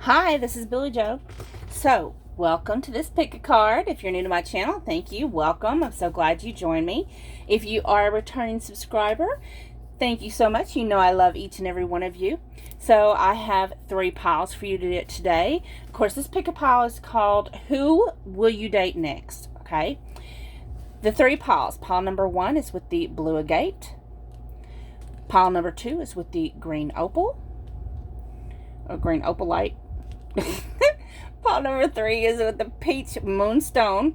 Hi, this is Billy Joe. So, welcome to this pick a card. If you're new to my channel, thank you. Welcome. I'm so glad you joined me. If you are a returning subscriber, thank you so much. You know I love each and every one of you. So, I have 3 piles for you to do today. Of course, this pick a pile is called Who Will You Date Next? Okay. The 3 piles. Pile number 1 is with the blue agate. Pile number 2 is with the green opal. Or green opalite. Pile number 3 is with the peach moonstone.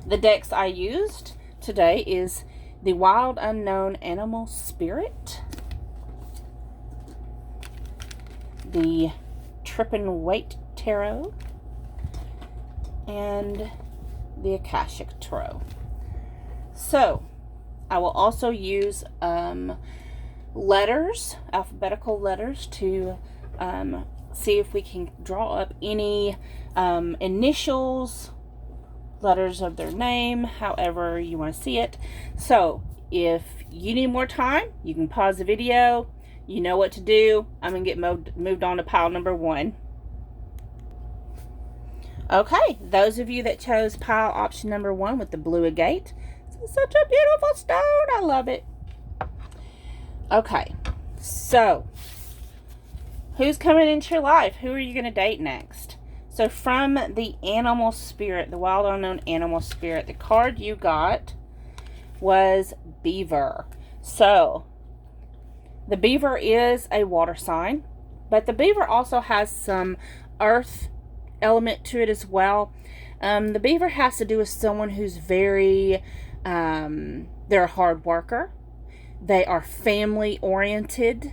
The decks I used today is the Wild Unknown Animal Spirit, the Trippin' Weight Tarot, and the Akashic Tarot. So, I will also use letters, alphabetical letters, to see if we can draw up any initials, letters of their name, however you want to see it. So if you need more time, you can pause the video. You know what to do. I'm going to get moved on to pile number 1. Okay, those of you that chose pile option number 1 with the blue agate, it's such a beautiful stone. I love it. Okay, so who's coming into your life? Who are you going to date next? So from the animal spirit, the Wild Unknown Animal Spirit, the card you got was Beaver. So the beaver is a water sign, but the beaver also has some earth element to it as well. The beaver has to do with someone who's very, they're a hard worker. They are family oriented.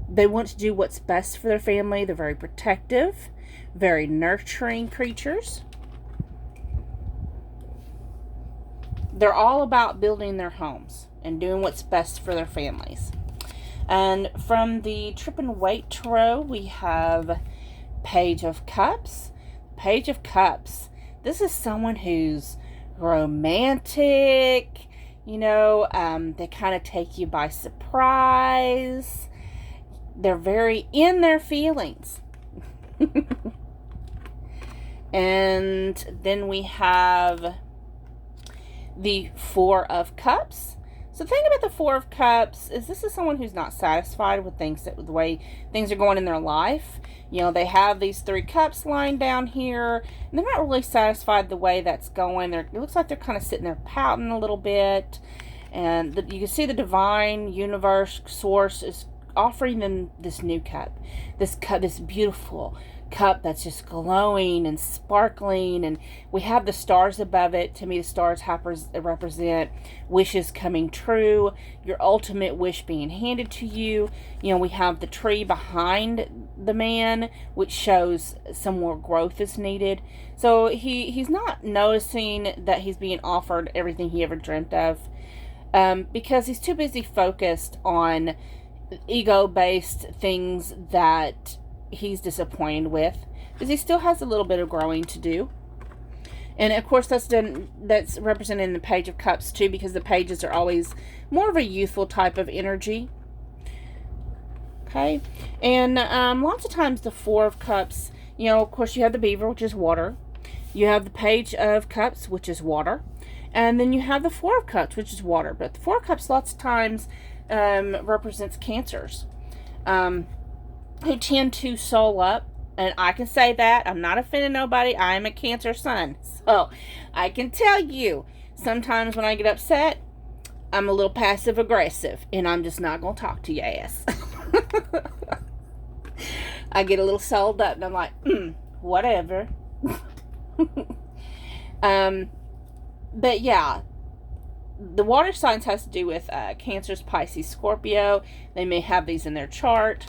They want to do what's best for their family. They're very protective, very nurturing creatures. They're all about building their homes and doing what's best for their families. And from the Trippin' Weight Tarot, we have Page of Cups. Page of Cups. This is someone who's romantic. You know, they kind of take you by surprise. They're very in their feelings. And then we have the 4 of Cups. So the thing about the 4 of Cups is this is someone who's not satisfied with the way things are going in their life. You know, they have these 3 cups lying down here, and they're not really satisfied the way that's going. It looks like they're kind of sitting there pouting a little bit. And you can see the divine universe source is offering them this new cup, this beautiful cup that's just glowing and sparkling, and we have the stars above it. To me, the stars represent wishes coming true, your ultimate wish being handed to you. You know, we have the tree behind the man, which shows some more growth is needed. So he's not noticing that he's being offered everything he ever dreamt of, because he's too busy focused on ego-based things that he's disappointed with, because he still has a little bit of growing to do. And of course that's represented in the Page of Cups too, because the pages are always more of a youthful type of energy. Okay, and lots of times the 4 of Cups, you know, of course you have the beaver, which is water. You have the Page of Cups, which is water, and then you have the 4 of Cups, which is water. But the 4 of Cups lots of times represents Cancers, who tend to soul up. And I can say that. I'm not offending nobody. I am a Cancer sun. So I can tell you, sometimes when I get upset, I'm a little passive aggressive. And I'm just not going to talk to your ass. I get a little souled up and I'm like, whatever. But yeah, the water signs has to do with Cancers, Pisces, Scorpio. They may have these in their chart.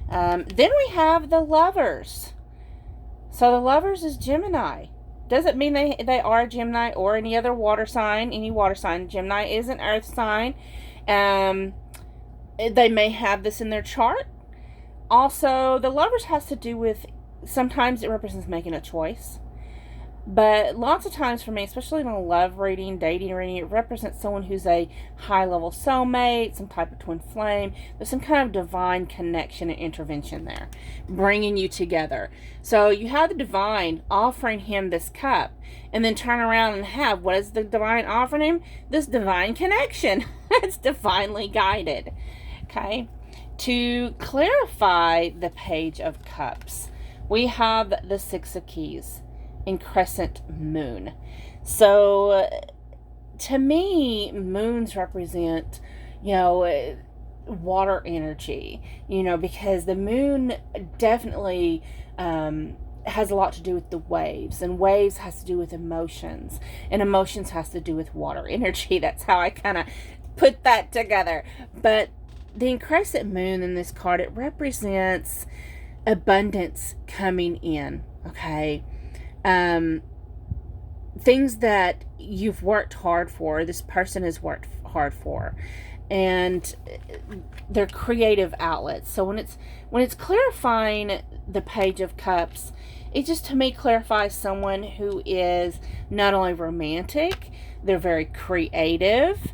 Then we have the Lovers. So the Lovers is Gemini. Doesn't mean they are Gemini or any other water sign. Any water sign. Gemini is an earth sign. They may have this in their chart. Also, the Lovers has to do with, sometimes it represents making a choice. But lots of times for me, especially in a love reading, dating reading, it represents someone who's a high level soulmate, some type of twin flame. There's some kind of divine connection and intervention there, bringing you together. So you have the divine offering him this cup, and then turn around and have, what is the divine offering him? This divine connection. It's divinely guided. Okay? To clarify the Page of Cups, we have the Six of Keys in crescent moon. So to me, moons represent, water energy, because the moon definitely has a lot to do with the waves, and waves has to do with emotions, and emotions has to do with water energy. That's how I kind of put that together. But the crescent moon in this card, it represents abundance coming in, okay? Things that you've worked hard for, this person has worked hard for, and their creative outlets. So when it's clarifying the Page of Cups, it just to me clarifies someone who is not only romantic, they're very creative.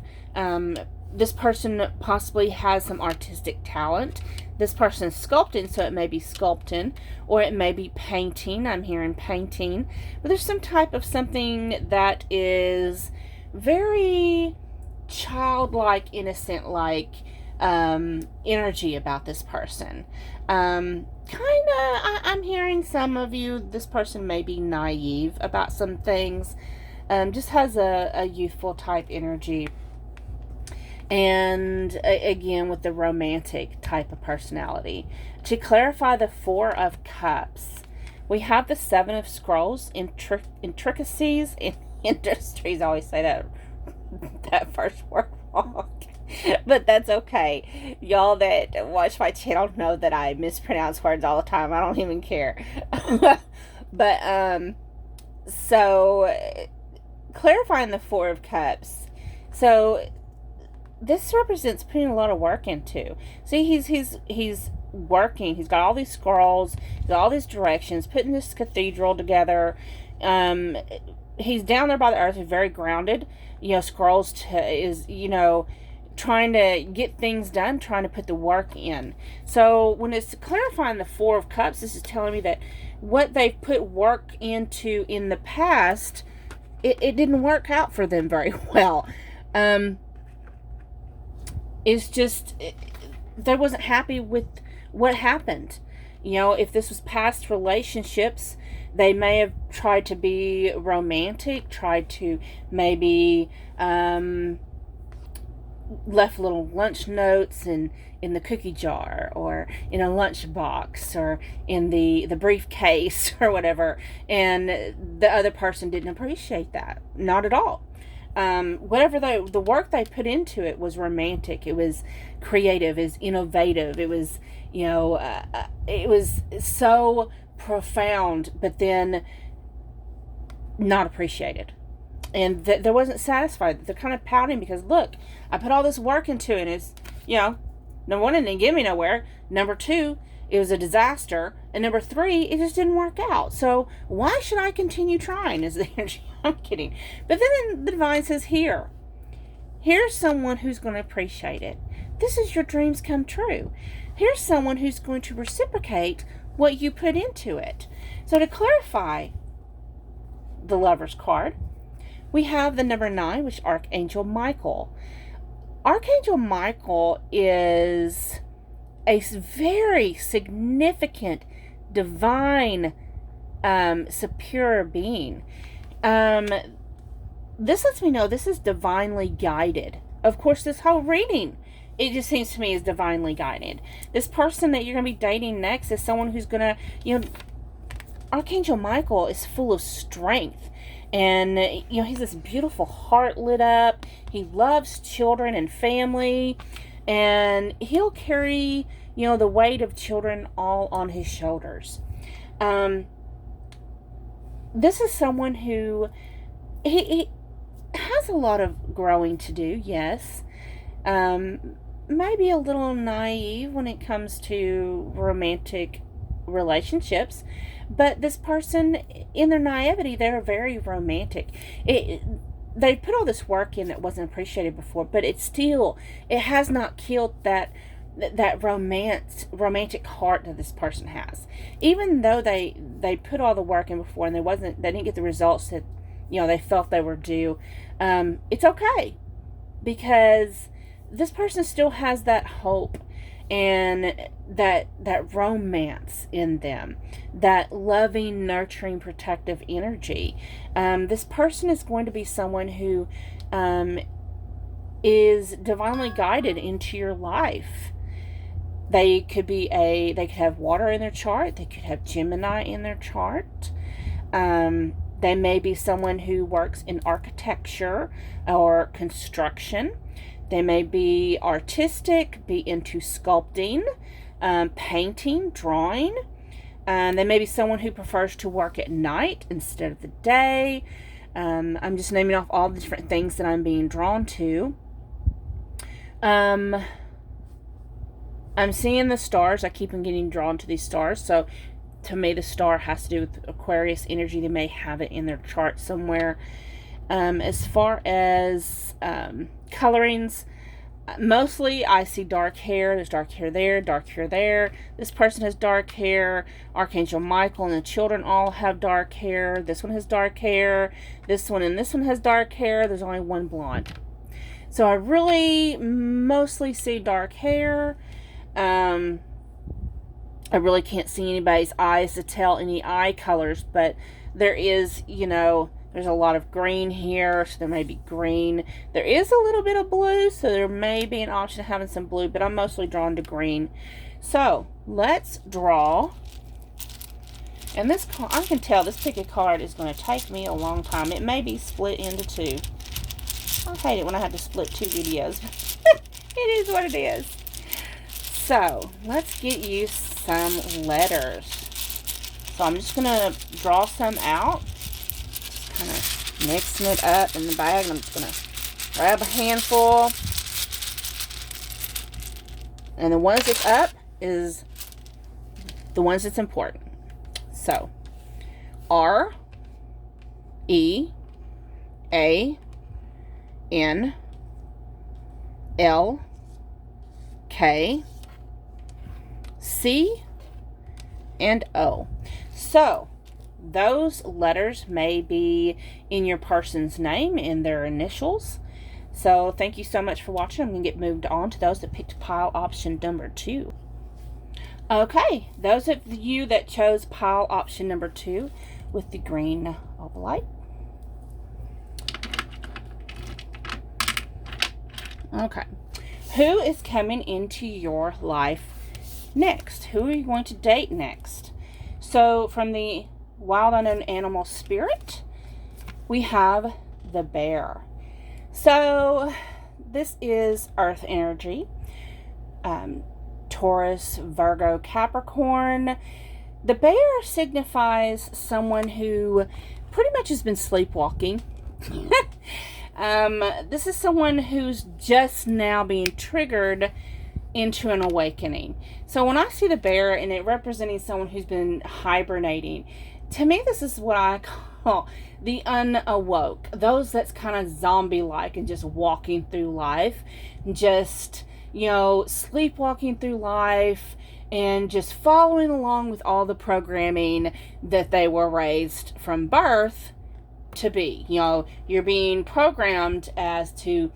This person possibly has some artistic talent. This person is sculpting, so it may be sculpting, or it may be painting. I'm hearing painting. But there's some type of something that is very childlike, innocent-like energy about this person. I'm hearing some of you, this person may be naive about some things. Just has a youthful type energy. And again, with the romantic type of personality. To clarify the Four of Cups, we have the Seven of Scrolls, intricacies in industries. I always say that first word wrong. But that's okay. Y'all that watch my channel know that I mispronounce words all the time. I don't even care. But, so, clarifying the Four of Cups. So, this represents putting a lot of work into. See, he's working. He's got all these scrolls, he's got all these directions, putting this cathedral together. He's down there by the earth. He's very grounded. Scrolls is trying to get things done, trying to put the work in. So when it's clarifying the Four of Cups, this is telling me that what they've put work into in the past, it didn't work out for them very well. It's just, they wasn't happy with what happened. If this was past relationships, they may have tried to be romantic, tried to maybe left little lunch notes in the cookie jar, or in a lunch box, or in the briefcase, or whatever, and the other person didn't appreciate that. Not at all. Whatever the work they put into it was romantic. It was creative. It was innovative. It was, it was so profound, but then not appreciated. And they wasn't satisfied. They're kind of pouting because, look, I put all this work into it, and it's, number one, it didn't get me nowhere. Number two, it was a disaster. And number three, it just didn't work out. So why should I continue trying? Is the energy. I'm kidding. But then the divine says, here's someone who's going to appreciate it. This is your dreams come true. Here's someone who's going to reciprocate what you put into it. So to clarify the Lover's card, we have the number 9, which is Archangel Michael. Archangel Michael is a very significant divine superior being. This lets me know this is divinely guided. Of course, this whole reading, it just seems to me is divinely guided. This person that you're going to be dating next is someone who's going to, Archangel Michael is full of strength. And, he's this beautiful heart lit up. He loves children and family. And he'll carry, the weight of children all on his shoulders. This is someone who, he has a lot of growing to do, yes. Maybe a little naive when it comes to romantic relationships, but this person, in their naivety, they're very romantic. They put all this work in that wasn't appreciated before, but it has not killed that romantic heart that this person has. Even though they put all the work in before and they didn't get the results that they felt they were due, it's okay, because this person still has that hope and that romance in them, that loving, nurturing, protective energy. This person is going to be someone who is divinely guided into your life. They could have water in their chart. They could have Gemini in their chart. They may be someone who works in architecture or construction. They may be artistic, be into sculpting, painting, drawing. They may be someone who prefers to work at night instead of the day. I'm just naming off all the different things that I'm being drawn to. I'm seeing the stars. I keep on getting drawn to these stars. So to me, the star has to do with Aquarius energy. They may have it in their chart somewhere. As far as colorings, mostly I see dark hair. There's dark hair there, dark hair there. This person has dark hair. Archangel Michael and the children all have dark hair. This one has dark hair. This one and this one has dark hair. There's only one blonde. So I really mostly see dark hair. I really can't see anybody's eyes to tell any eye colors, but there is, there's a lot of green here, so there may be green. There is a little bit of blue, so there may be an option of having some blue, but I'm mostly drawn to green. So let's draw. And this, I can tell this pick a card is going to take me a long time. It may be split into two. I hate it when I have to split two videos. It is what it is. So let's get you some letters. So I'm just going to draw some out. Just kind of mixing it up in the bag. And I'm just going to grab a handful. And the ones that's up is the ones that's important. So R E A N L K C and O. So those letters may be in your person's name, in their initials. So thank you so much for watching. I'm going to get moved on to those that picked pile option number 2. Okay, those of you that chose pile option number 2 with the green opalite. Okay, who is coming into your life next? Who are you going to date next? So from the wild unknown animal spirit, we have the bear. So this is earth energy. Taurus, Virgo, Capricorn. The bear signifies someone who pretty much has been sleepwalking. This is someone who's just now being triggered into an awakening. So when I see the bear and it representing someone who's been hibernating, to me this is what I call the unawoke. Those that's kind of zombie-like and just walking through life, just sleepwalking through life and just following along with all the programming that they were raised from birth to be. You're being programmed as to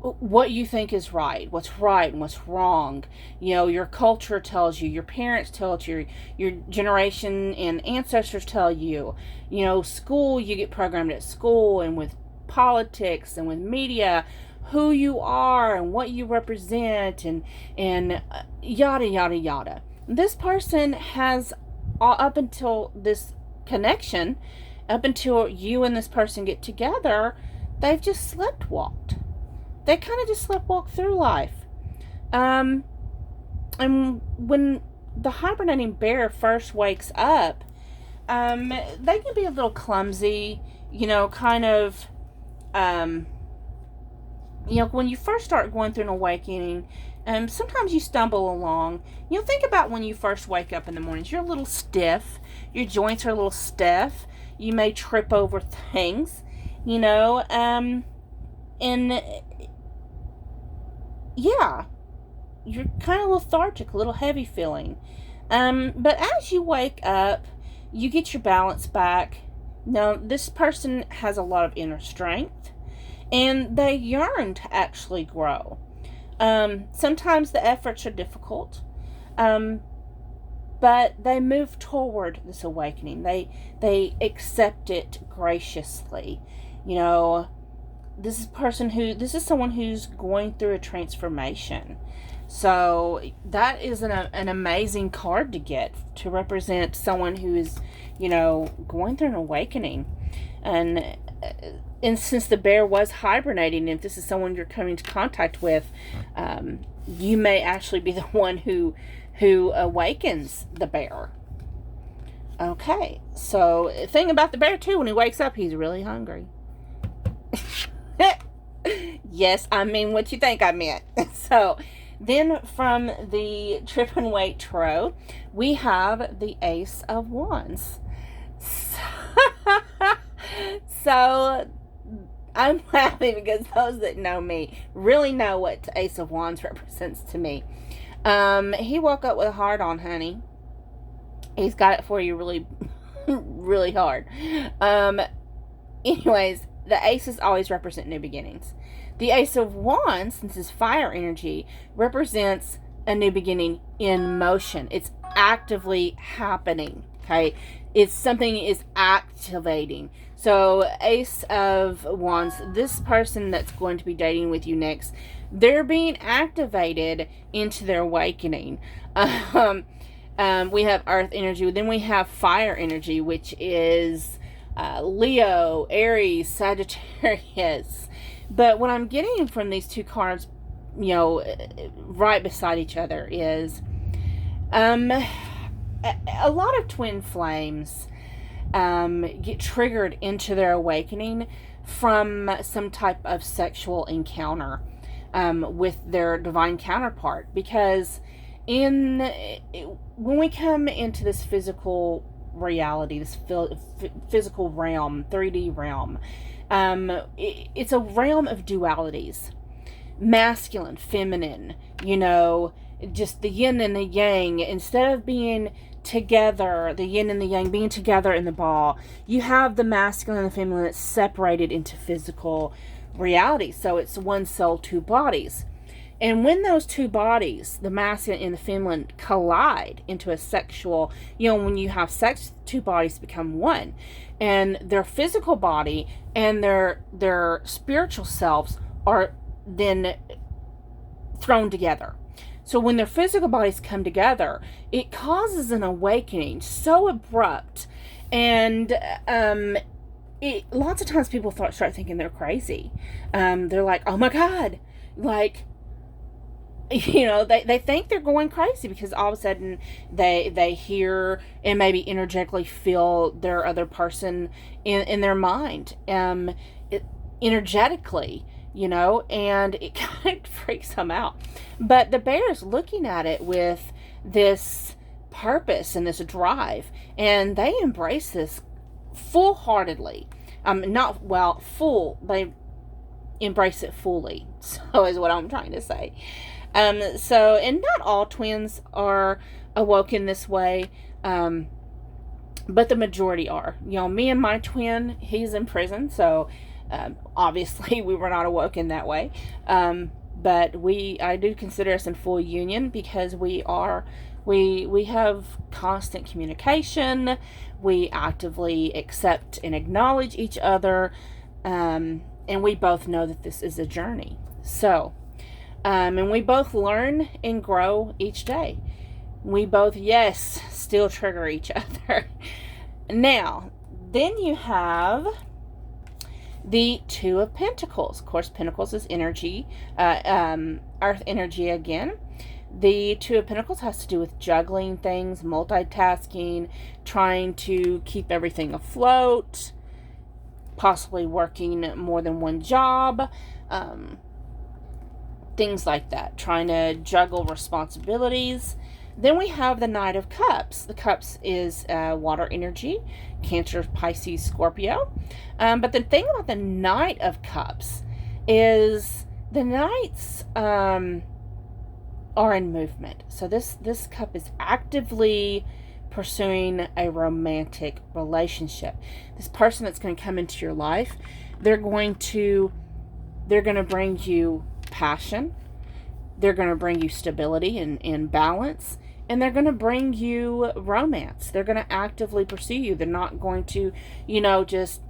what you think is right and what's wrong. Your culture tells you, your parents tell you, your generation and ancestors tell you. School, you get programmed at school and with politics and with media, who you are and what you represent and yada, yada, yada. This person has, up until this connection, up until you and this person get together, they've just sleptwalked. They kind of just sleptwalk through life. And when the hibernating bear first wakes up, they can be a little clumsy, kind of, when you first start going through an awakening, Sometimes you stumble along. Think about when you first wake up in the mornings. You're a little stiff. Your joints are a little stiff. You may trip over things, and yeah, you're kind of lethargic, a little heavy feeling. But as you wake up, you get your balance back. Now, this person has a lot of inner strength, and they yearn to actually grow. Sometimes the efforts are difficult, but they move toward this awakening. They accept it graciously. This is someone who's going through a transformation. So that is an amazing card to get to represent someone who is, going through an awakening. And since the bear was hibernating, if this is someone you're coming into contact with, you may actually be the one who awakens the bear. Okay, so the thing about the bear too, when he wakes up, he's really hungry. Yes, I mean what you think I meant. So then from the Trip and Wait Tarot, we have the Ace of Wands. So I'm laughing because those that know me really know what the Ace of Wands represents to me. He woke up with a heart on, honey. He's got it for you really, really hard. Anyways, the aces always represent new beginnings. The Ace of Wands, since it's fire energy, represents a new beginning in motion. It's actively happening. Okay, something is activating. So Ace of Wands, this person that's going to be dating with you next, they're being activated into their awakening. We have earth energy. Then we have fire energy, which is Leo, Aries, Sagittarius. But what I'm getting from these two cards, right beside each other is a lot of twin flames get triggered into their awakening from some type of sexual encounter with their divine counterpart. Because when we come into this physical reality, this physical realm, 3D realm, it's a realm of dualities. Masculine, feminine, just the yin and the yang. Instead of being together, the yin and the yang being together in the ball, you have the masculine and the feminine that's separated into physical reality. So it's one soul, two bodies. And when those two bodies, the masculine and the feminine, collide into a sexual, when you have sex, two bodies become one. And their physical body and their spiritual selves are then thrown together. So when their physical bodies come together, it causes an awakening so abrupt. And lots of times people start thinking they're crazy. They're like, oh my God, like, they think they're going crazy because all of a sudden they hear and maybe energetically feel their other person in their mind, energetically, and it kind of freaks them out. But the bear is looking at it with this purpose and this drive, and they embrace this full-heartedly. They embrace it fully, so is what I'm trying to say. And not all twins are awoken this way, but the majority are. Me and my twin, he's in prison, so obviously we were not awoken that way. But I do consider us in full union because we have constant communication. We actively accept and acknowledge each other, and we both know that this is a journey. So. And we both learn and grow each day. We both, still trigger each other. Now, then you have the Two of Pentacles. Of course, Pentacles is energy, earth energy again. The Two of Pentacles has to do with juggling things, multitasking, trying to keep everything afloat, possibly working more than one job, things like that, trying to juggle responsibilities. Then we have the Knight of Cups. The Cups is water energy, Cancer, Pisces, Scorpio. But the thing about the Knight of Cups is the Knights are in movement. So this cup is actively pursuing a romantic relationship. This person that's going to come into your life, they're going to bring you passion. They're going to bring you stability and balance. And they're going to bring you romance. They're going to actively pursue you. They're not going to, just,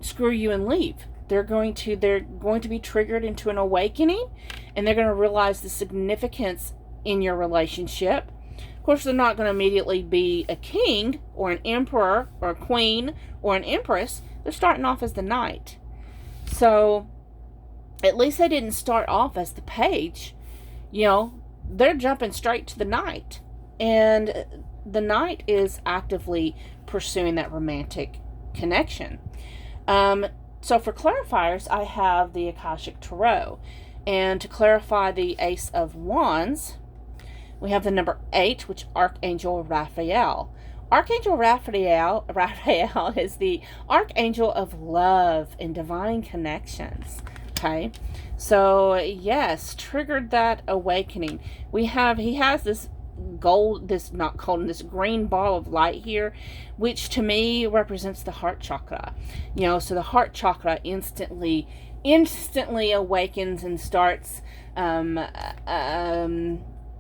screw you and leave. They're going to be triggered into an awakening, and they're going to realize the significance in your relationship. Of course, they're not going to immediately be a king or an emperor or a queen or an empress. They're starting off as the knight. So at least they didn't start off as the page. They're jumping straight to the knight. And the knight is actively pursuing that romantic connection. So for clarifiers, I have the Akashic Tarot. And to clarify the Ace of Wands, we have the number 8, which Archangel Raphael. Archangel Raphael is the Archangel of love and divine connections. Okay, so yes, triggered that awakening. He has this green ball of light here, which to me represents the heart chakra. So the heart chakra instantly awakens and starts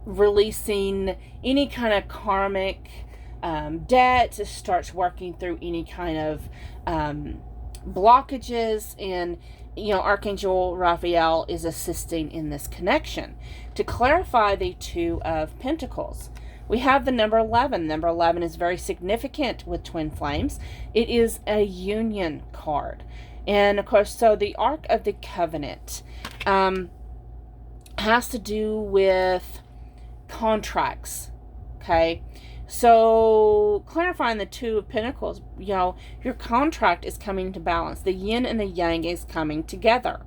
releasing any kind of karmic debt. It starts working through any kind of blockages, and Archangel Raphael is assisting in this connection. To clarify the Two of Pentacles, we have the number 11. Number 11 is very significant with twin flames. It is a union card. And of course, so the Ark of the Covenant has to do with contracts. Okay. So, clarifying the Two of Pentacles, your contract is coming to balance. The yin and the yang is coming together.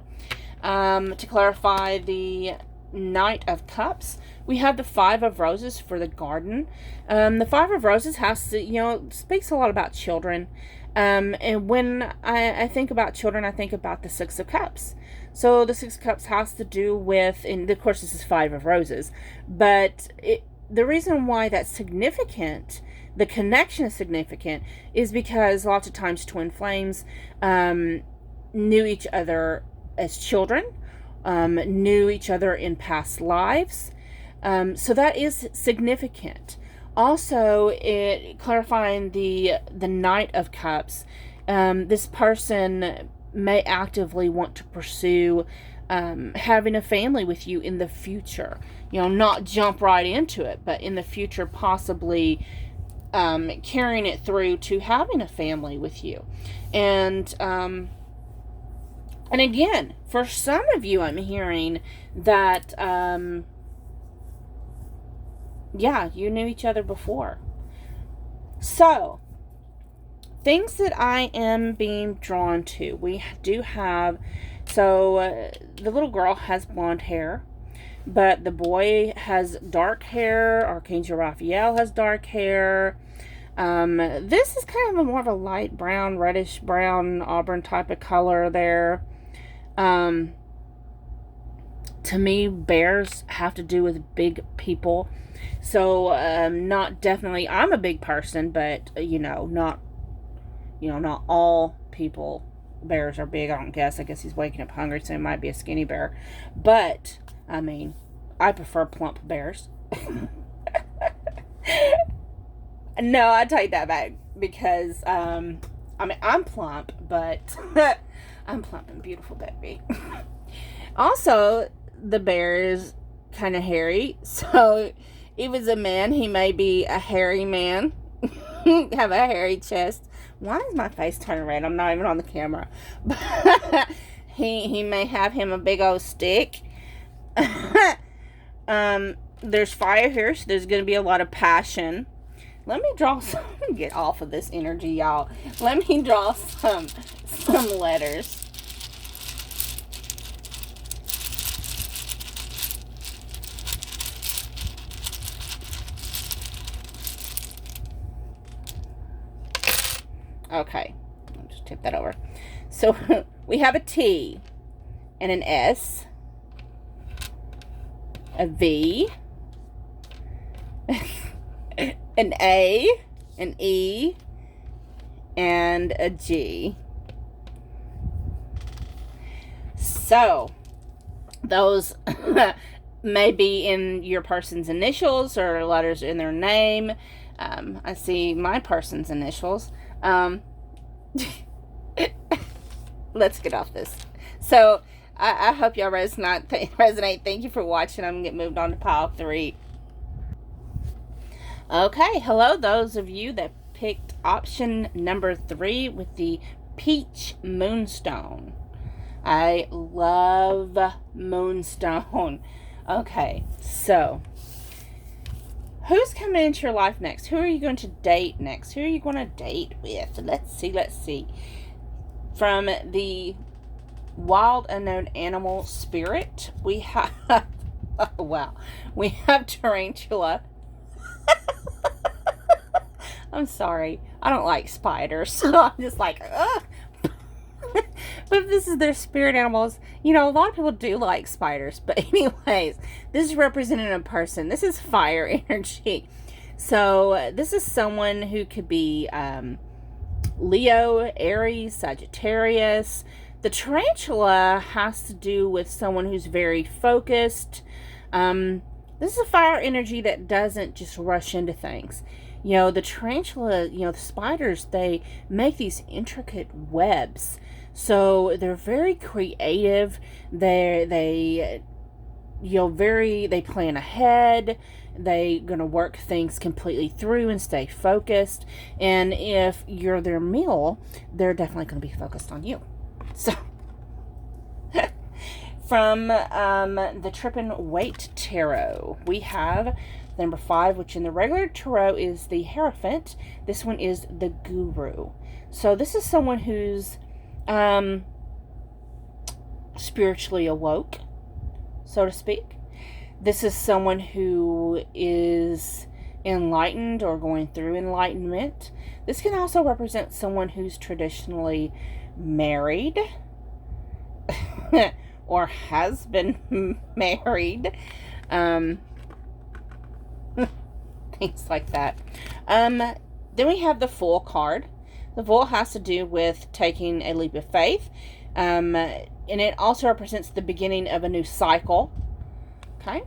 To clarify the Knight of Cups, we have the Five of Roses for the garden. The Five of Roses has to, speaks a lot about children. And when I think about children, I think about the Six of Cups. So, the Six of Cups has to do with, and of course this is Five of Roses, but the reason why that's significant, the connection is significant, is because lots of times twin flames knew each other as children, knew each other in past lives. So that is significant. Also, clarifying the Knight of Cups, this person may actively want to pursue having a family with you in the future. Not jump right into it, but in the future possibly carrying it through to having a family with you. And again, for some of you, I'm hearing that, you knew each other before. So, things that I am being drawn to. We do have, the little girl has blonde hair, but the boy has dark hair. Archangel Raphael has dark hair. This is kind of more of a light brown, reddish brown, auburn type of color there. To me, bears have to do with big people. So, not definitely, I'm a big person, but, not all people, bears are big, I guess he's waking up hungry, so it might be a skinny bear. But, I prefer plump bears. No, I take that back, because, I'm plump, but I'm plump and beautiful, baby. Also, the bear is kind of hairy, so if it's a man, he may be a hairy man, have a hairy chest. Why is my face turning red? I'm not even on the camera. he may have him a big old stick. There's fire here, so there's going to be a lot of passion. Let me draw some, get off of this energy, y'all. Let me draw some letters. Okay. I'll just tip that over. So we have a T and an S, a V, an A, an E, and a G. So those may be in your person's initials or letters in their name. I see my person's initials. Let's get off this. So I hope y'all resonate. Thank you for watching. I'm going to get moved on to pile 3. Okay, hello those of you that picked option number 3 with the peach moonstone. I love moonstone. Okay, so who's coming into your life next? Who are you going to date next? Who are you going to date with? Let's see. From the wild unknown animal spirit, we have, oh wow, we have tarantula. I'm sorry, I don't like spiders, so I'm just like, ugh. But if this is their spirit animals, you know, a lot of people do like spiders. But anyways, this is representing a person. This is fire energy. So this is someone who could be Leo, Aries, Sagittarius. The tarantula has to do with someone who's very focused. This is a fire energy that doesn't just rush into things. You know, the tarantula, you know, the spiders, they make these intricate webs. So they're very creative. They plan ahead. They're going to work things completely through and stay focused. And if you're their meal, they're definitely going to be focused on you. So, from the Trippin' Weight Tarot, we have number 5, which in the regular tarot is the Hierophant. This one is the Guru. So this is someone who's spiritually awoke, so to speak. This is someone who is enlightened or going through enlightenment. This can also represent someone who's traditionally married or has been married. Things like that. Then we have the Fool card. The Fool has to do with taking a leap of faith. And it also represents the beginning of a new cycle. Okay.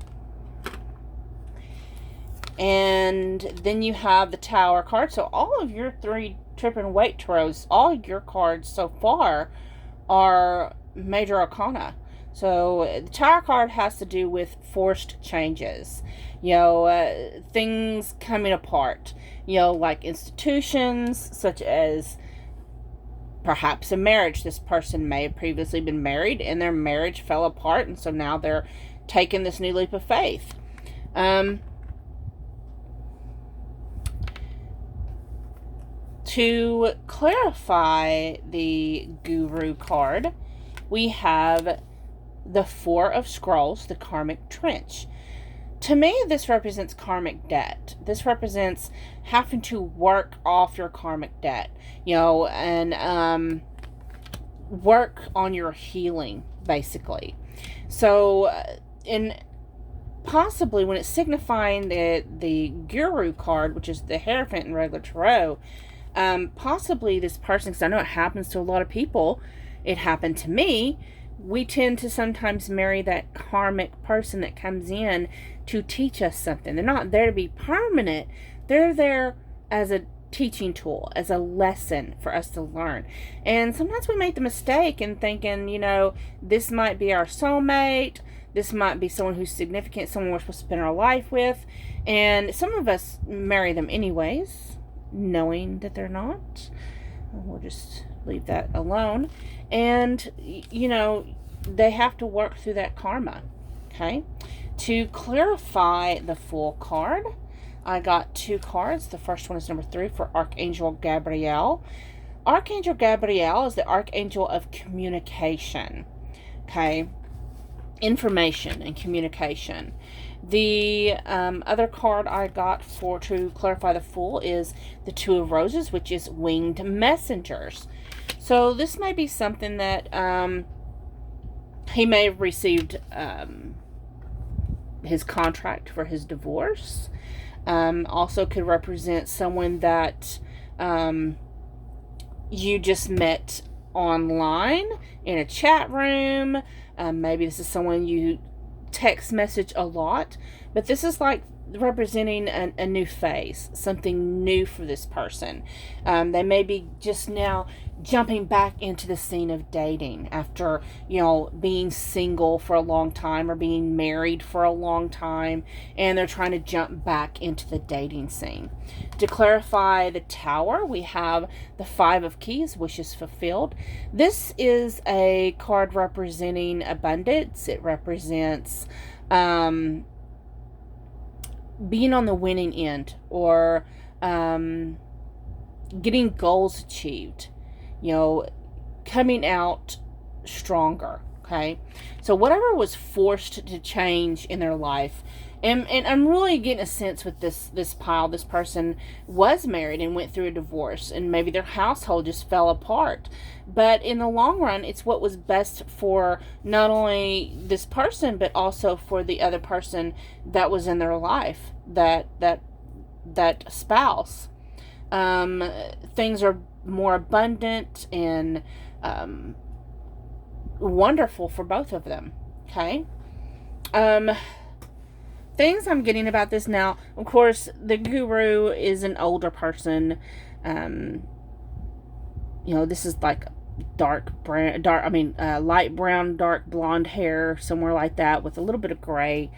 And then you have the Tower card. So all of your 3 Trippin' Weight tarots, all your cards so far are major arcana. So the Tower card has to do with forced changes. You know, things coming apart. You know, like institutions, such as perhaps a marriage. This person may have previously been married and their marriage fell apart, and so now they're taking this new leap of faith. To clarify the Guru card, we have the 4 of Scrolls, the Karmic Trench. To me, this represents karmic debt. This represents having to work off your karmic debt, you know, and work on your healing, basically. So, possibly when it's signifying the Guru card, which is the Hierophant in regular tarot, possibly this person, because I know it happens to a lot of people, it happened to me, we tend to sometimes marry that karmic person that comes in to teach us something. They're not there to be permanent. They're there as a teaching tool, as a lesson for us to learn. And sometimes we make the mistake in thinking, you know, this might be our soulmate. This might be someone who's significant, someone we're supposed to spend our life with. And some of us marry them anyways, knowing that they're not. We'll just leave that alone. And, you know, they have to work through that karma. Okay? To clarify the Fool card, I got 2 cards. The first one is number 3 for Archangel Gabriel. Archangel Gabriel is the Archangel of communication. Okay? Information and communication. The other card I got for to clarify the Fool is the Two of Roses, which is winged messengers. So this may be something that he may have received his contract for his divorce. Also could represent someone that you just met online in a chat room. Maybe this is someone you text message a lot, but this is like representing a new phase, something new for this person. They may be just now jumping back into the scene of dating after, being single for a long time or being married for a long time, and they're trying to jump back into the dating scene. To clarify the Tower, we have the Five of Keys, wishes fulfilled. This is a card representing abundance. It represents being on the winning end, or getting goals achieved, coming out stronger. Okay, so whatever was forced to change in their life, and I'm really getting a sense with this pile, this person was married and went through a divorce, and maybe their household just fell apart. But in the long run, it's what was best for not only this person, but also for the other person that was in their life, that spouse. Things are more abundant and wonderful for both of them. Okay. Things I'm getting about this now, of course, the Guru is an older person. This is like light brown, dark blonde hair, somewhere like that, with a little bit of gray.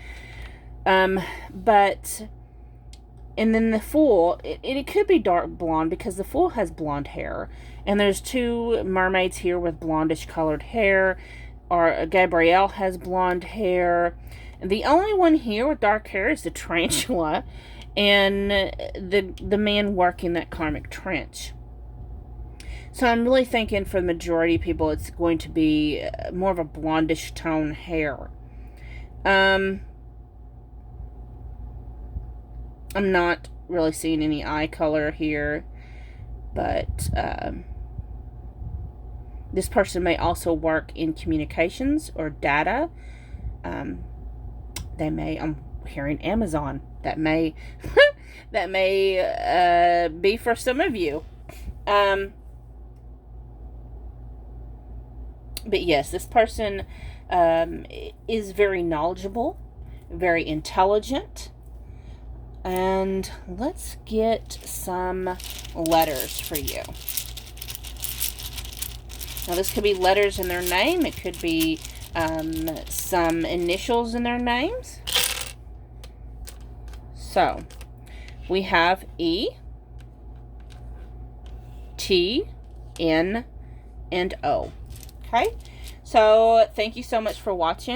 And then the Fool, it could be dark blonde, because the Fool has blonde hair. And there's two mermaids here with blondish colored hair. Or Gabrielle has blonde hair. And the only one here with dark hair is the tarantula, and the man working that karmic trench. So I'm really thinking for the majority of people, it's going to be more of a blondish tone hair. I'm not really seeing any eye color here, but this person may also work in communications or data. They may, I'm hearing Amazon. That may be for some of you. But yes, this person is very knowledgeable, very intelligent. And let's get some letters for you. Now, this could be letters in their name. It could be some initials in their names. So, we have E, T, N, and O. Okay? So, thank you so much for watching.